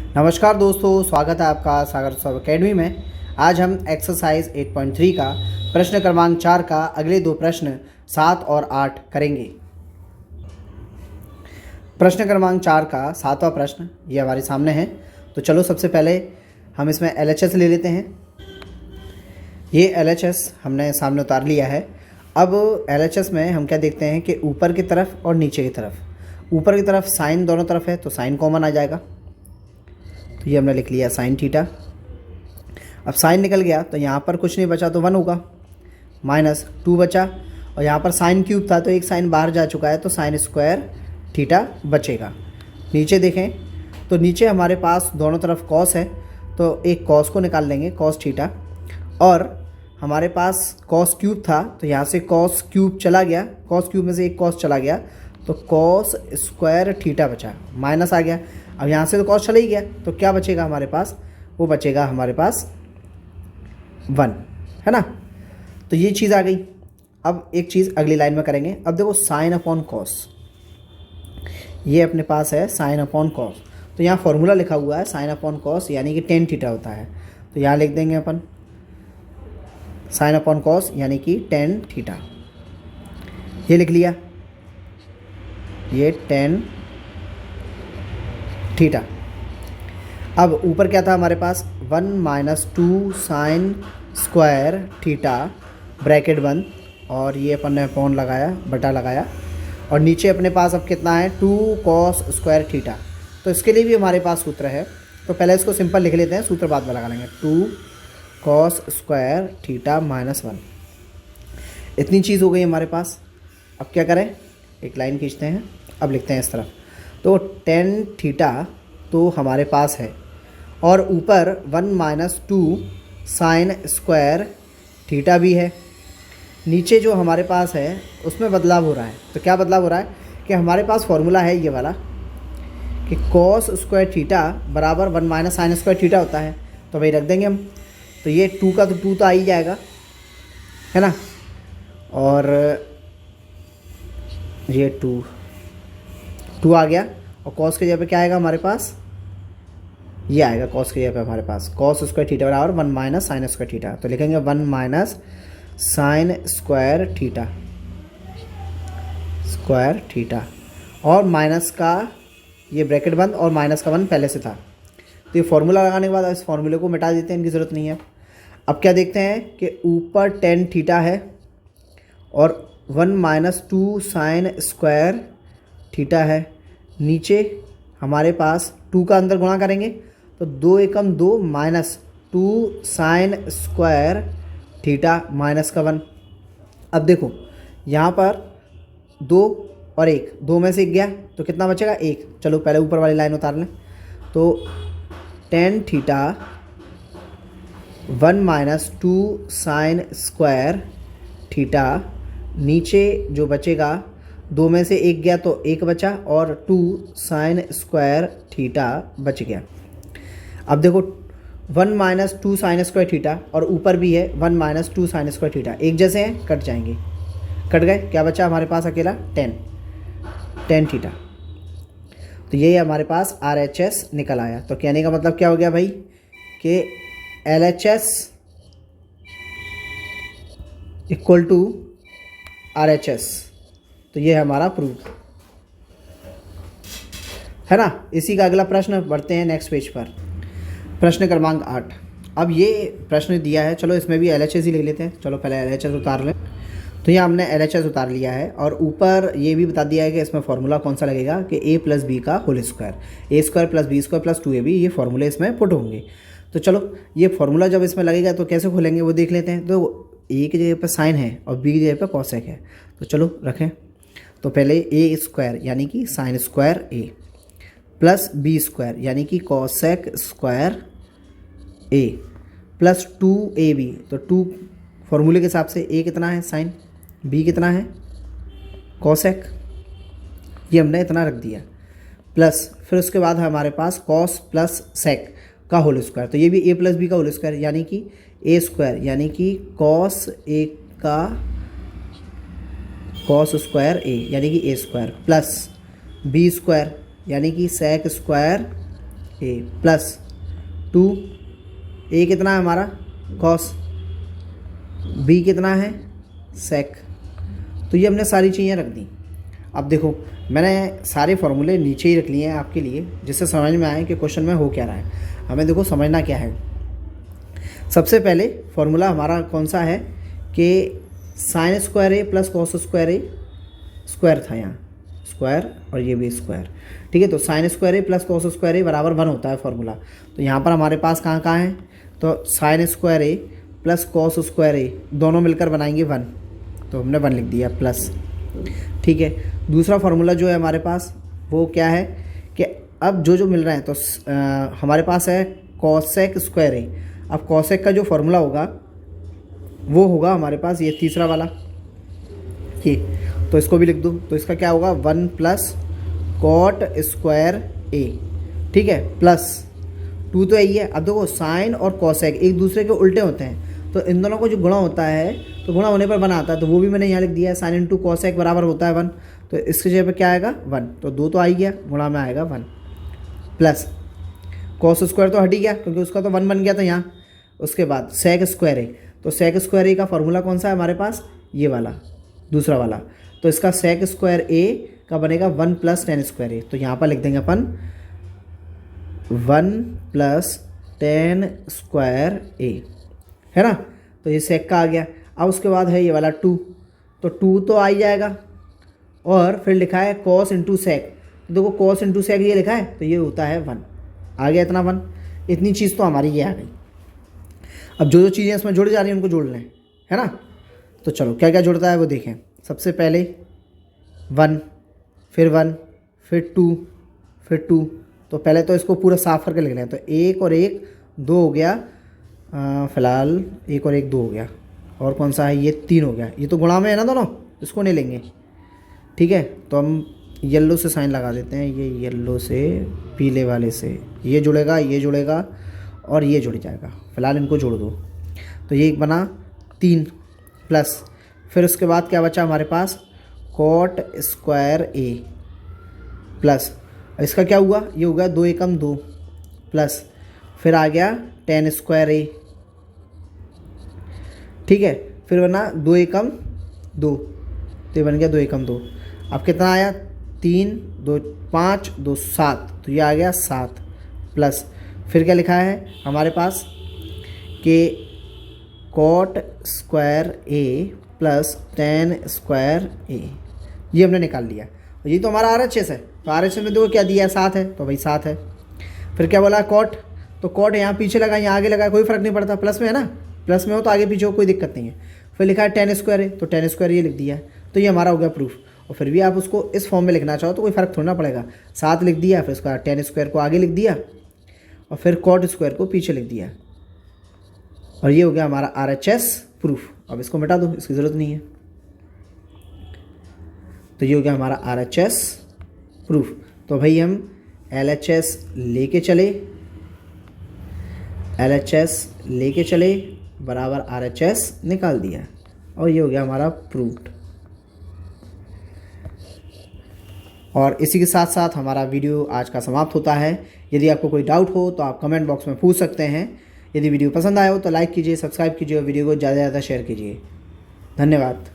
नमस्कार दोस्तों, स्वागत है आपका सागर सब अकेडमी में। आज हम एक्सरसाइज 8.3 का प्रश्न क्रमांक 4 का अगले दो प्रश्न 7 और 8 करेंगे। प्रश्न क्रमांक 4 का 7वां प्रश्न ये हमारे सामने है। तो चलो सबसे पहले हम इसमें LHS ले लेते हैं। ये LHS हमने सामने उतार लिया है। अब LHS में हम क्या देखते हैं कि ऊपर की तरफ और नीचे की तरफ, ऊपर की तरफ साइन दोनों तरफ है तो साइन कॉमन आ जाएगा। तो ये हमने लिख लिया साइन थीटा। अब साइन निकल गया तो यहाँ पर कुछ नहीं बचा तो 1 होगा, -2 बचा और यहाँ पर साइन क्यूब था तो एक साइन बाहर जा चुका है तो साइन स्क्वायर थीटा बचेगा। नीचे देखें तो नीचे हमारे पास दोनों तरफ कॉस है तो एक कॉस को निकाल लेंगे, कॉस थीटा, और हमारे पास कॉस क्यूब था तो यहाँ से कॉस क्यूब चला गया, कॉस क्यूब में से एक कॉस चला गया तो कॉस स्क्वायर थीटा बचा, माइनस आ गया। अब यहाँ से तो कॉस चला ही गया तो क्या बचेगा हमारे पास, वो बचेगा हमारे पास 1, है ना। तो ये चीज़ आ गई। अब एक चीज़ अगली लाइन में करेंगे। अब देखो साइन अपॉन कॉस, ये अपने पास है साइन अपॉन कॉस। तो यहाँ फॉर्मूला लिखा हुआ है साइन अपॉन कॉस यानी कि टेन थीटा होता है। तो यहाँ लिख देंगे अपन साइन अपॉन कॉस यानी कि टेन थीटा, ये लिख लिया, ये टेन थीटा। अब ऊपर क्या था हमारे पास 1 - 2 साइन स्क्वायर थीटा ब्रैकेट बंद, और ये अपन ने अपॉन लगाया, बटा लगाया, और नीचे अपने पास अब कितना है 2 कॉस स्क्वायर थीटा। तो इसके लिए भी हमारे पास सूत्र है तो पहले इसको सिंपल लिख लेते हैं, सूत्र बाद में लगा लेंगे। 2 कॉस स्क्वायर थीटा -1, इतनी चीज़ हो गई हमारे पास। अब क्या करें, एक लाइन खींचते हैं, अब लिखते हैं इस तरफ। तो टेन थीटा तो हमारे पास है और ऊपर 1 - 2 साइन स्क्वायर थीटा भी है। नीचे जो हमारे पास है उसमें बदलाव हो रहा है। तो क्या बदलाव हो रहा है कि हमारे पास फॉर्मूला है ये वाला कि कॉस स्क्वायर थीटा बराबर 1 - साइन स्क्वायर थीटा होता है। तो भाई रख देंगे हम। तो ये 2 का तो 2 तो आ ही जाएगा, है ना, और ये 2 आ गया, और कॉस के जगह पे क्या आएगा हमारे पास, ये आएगा कॉस के जगह पे हमारे पास कॉस स्क्वायर थीटा बराबर 1 - साइन स्क्वायर थीटा। तो लिखेंगे 1 - साइन स्क्वायर थीटा, और माइनस का ये ब्रैकेट बंद और माइनस का 1 पहले से था। तो ये फॉर्मूला लगाने के बाद इस फॉर्मूले को मिटा देते हैं, इनकी ज़रूरत नहीं है। अब क्या देखते हैं कि ऊपर टेन थीटा है और 1 - 2 साइन स्क्वायर थीटा है। नीचे हमारे पास 2 का अंदर गुणा करेंगे तो 2 एकम 2 -2 साइन स्क्वायर थीटा माइनस का 1। अब देखो यहाँ पर 2 और 1, 2 में से 1 गया तो कितना बचेगा 1। चलो पहले ऊपर वाली लाइन उतार लें। तो tan theta 1 - 2 sine square theta, नीचे जो बचेगा 2 में से 1 गया तो 1 बचा और 2 साइन स्क्वायर थीटा बच गया। अब देखो 1 - 2 साइन स्क्वायर थीटा और ऊपर भी है 1 - 2 साइन स्क्वायर थीटा, एक जैसे हैं, कट जाएंगे, कट गए, क्या बचा हमारे पास अकेला 10 थीटा। तो ये हमारे पास RHS निकल आया। तो कहने का मतलब क्या हो गया भाई कि LHS = RHS। तो ये है हमारा प्रूफ, है ना। इसी का अगला प्रश्न बढ़ते हैं नेक्स्ट पेज पर, प्रश्न क्रमांक 8। अब ये प्रश्न दिया है, चलो इसमें भी LHS ही ले लेते हैं। चलो पहले LHS उतार लें। तो यहाँ हमने LHS उतार लिया है और ऊपर ये भी बता दिया है कि इसमें फॉर्मूला कौन सा लगेगा कि a + b का whole square, a² + b² + 2ab, ये फॉर्मूले इसमें पुट होंगे। तो चलो ये फॉर्मूला जब इसमें लगेगा तो कैसे खोलेंगे वो देख लेते हैं। तो a की जगह पर साइन है और b की जगह पर कॉसेक है, तो चलो रखें। तो पहले a² यानी कि sine square a plus b² यानी कि cosec square a plus 2ab। तो 2 फॉर्मूले के हिसाब से a कितना है साइन, b कितना है कॉसेक, ये हमने इतना रख दिया, प्लस फिर उसके बाद हमारे पास कॉस प्लस सेक का होल स्क्वायर। तो ये भी a + b का होल स्क्वायर यानी कि a² यानी कि कॉस a का कॉस स्क्वायर a यानी कि a² प्लस b² यानी कि सेक स्क्वायर ए प्लस 2 ए कितना है हमारा कॉस, बी कितना है सेक। तो ये हमने सारी चीज़ें रख दी। अब देखो मैंने सारे फॉर्मूले नीचे ही रख लिए हैं आपके लिए, जिससे समझ में आए कि क्वेश्चन में हो क्या रहा है। हमें देखो समझना क्या है। सबसे पहले फॉर्मूला हमारा कौन सा है कि साइन स्क्वायर ए प्लस कॉस स्क्वायर ए, स्क्वायर था यहाँ स्क्वायर और ये भी स्क्वायर, ठीक है। तो साइन स्क्वायर ए प्लस कॉस स्क्वायर ए बराबर 1 होता है फॉर्मूला। तो यहाँ पर हमारे पास कहाँ कहाँ है, तो साइन स्क्वायर ए प्लस कॉस स्क्वायर ए दोनों मिलकर बनाएंगे 1, तो हमने 1 लिख दिया प्लस, ठीक है। दूसरा फार्मूला जो है हमारे पास वो क्या है कि अब जो मिल रहा है तो हमारे पास है कॉसेक स्क्वायर ए। अब कॉसेक का जो फार्मूला होगा वो होगा हमारे पास ये तीसरा वाला, ये तो इसको भी लिख दूँ। तो इसका क्या होगा 1 प्लस कॉट स्क्वायर ए, ठीक है, प्लस 2 तो यही है। अब देखो साइन और कॉसेक एक दूसरे के उल्टे होते हैं, तो इन दोनों को जो गुणा होता है तो गुणा होने पर 1 आता है, तो वो भी मैंने यहाँ लिख दिया है। साइन इंटू कॉसेक बराबर होता है 1, तो इसके जगह पे क्या आएगा 1, तो 2 तो आ ही गया, गुणा में आएगा 1 प्लस कॉस स्क्वायर तो हट ही गया क्योंकि उसका तो 1 बन गया था यहाँ। उसके बाद सेक स्क्वायर ए, तो सेक स्क्वायर ए का फॉर्मूला कौन सा है हमारे पास, ये वाला दूसरा वाला। तो इसका सेक स्क्वायर ए का बनेगा 1 प्लस टेन स्क्वायर ए, तो यहाँ पर लिख देंगे अपन 1 प्लस टेन स्क्वायर ए, है ना। तो ये सेक का आ गया। अब उसके बाद है ये वाला 2, तो 2 तो आ ही जाएगा और फिर लिखा है कॉस इंटू सेक, तो देखो कॉस इंटू सेक ये लिखा है तो ये होता है 1, आ गया इतना 1। इतनी चीज़ तो हमारी ये आ गई। अब जो चीज़ें इसमें जुड़ जा रही हैं उनको जोड़ लें, है ना। तो चलो क्या क्या जुड़ता है वो देखें। सबसे पहले 1 फिर 1 फिर 2 फिर 2, तो पहले तो इसको पूरा साफ करके लिख लें। तो 1 और 1 2 हो गया, फ़िलहाल 1 और 1 2 हो गया, और कौन सा है ये 3 हो गया। ये तो गुणा में है ना दोनों, इसको नहीं लेंगे, ठीक है। तो हम येलो से साइन लगा देते हैं, ये येलो से पीले वाले से, ये जुड़ेगा और ये जुड़ जाएगा। फ़िलहाल इनको जोड़ दो, तो ये एक बना 3 प्लस, फिर उसके बाद क्या बचा हमारे पास कॉट स्क्वायर ए प्लस, इसका क्या हुआ, ये हो गया 2 एकम 2 प्लस, फिर आ गया टेन स्क्वायर ए, ठीक है। फिर बना 2 एकम 2, तो ये बन गया 2 एकम 2। अब कितना आया 3 2 5 2 7, तो ये आ गया 7 प्लस, फिर क्या लिखा है हमारे पास कि कॉट स्क्वायर ए प्लस टेन स्क्वायर ए, ये हमने निकाल लिया। ये तो हमारा RHS है, तो RHS में देखो क्या दिया है 7 है, तो भाई 7 है। फिर क्या बोला कॉट, तो कॉट यहाँ पीछे लगा यहाँ आगे लगा, कोई फ़र्क नहीं पड़ता, प्लस में है ना, प्लस में हो तो आगे पीछे हो कोई दिक्कत नहीं है। फिर लिखा है टेन स्क्वायर है, तो टेन स्क्वायर ये लिख दिया है, तो ये हमारा हो गया प्रूफ। और फिर भी आप उसको इस फॉर्म में लिखना चाहो तो कोई फ़र्क थोड़ा ना पड़ेगा, 7 लिख दिया, फिर उसका टेन स्क्वायर को आगे लिख दिया और फिर कॉट स्क्वायर को पीछे लिख दिया, और ये हो गया हमारा RHS प्रूफ। अब इसको मिटा दो, इसकी ज़रूरत नहीं है। तो ये हो गया हमारा RHS प्रूफ। तो भाई हम LHS लेके चले बराबर RHS निकाल दिया, और ये हो गया हमारा प्रूफ्ड। और इसी के साथ साथ हमारा वीडियो आज का समाप्त होता है। यदि आपको कोई डाउट हो तो आप कमेंट बॉक्स में पूछ सकते हैं। यदि वीडियो पसंद आया हो तो लाइक कीजिए, सब्सक्राइब कीजिए और वीडियो को ज़्यादा से ज़्यादा शेयर कीजिए। धन्यवाद।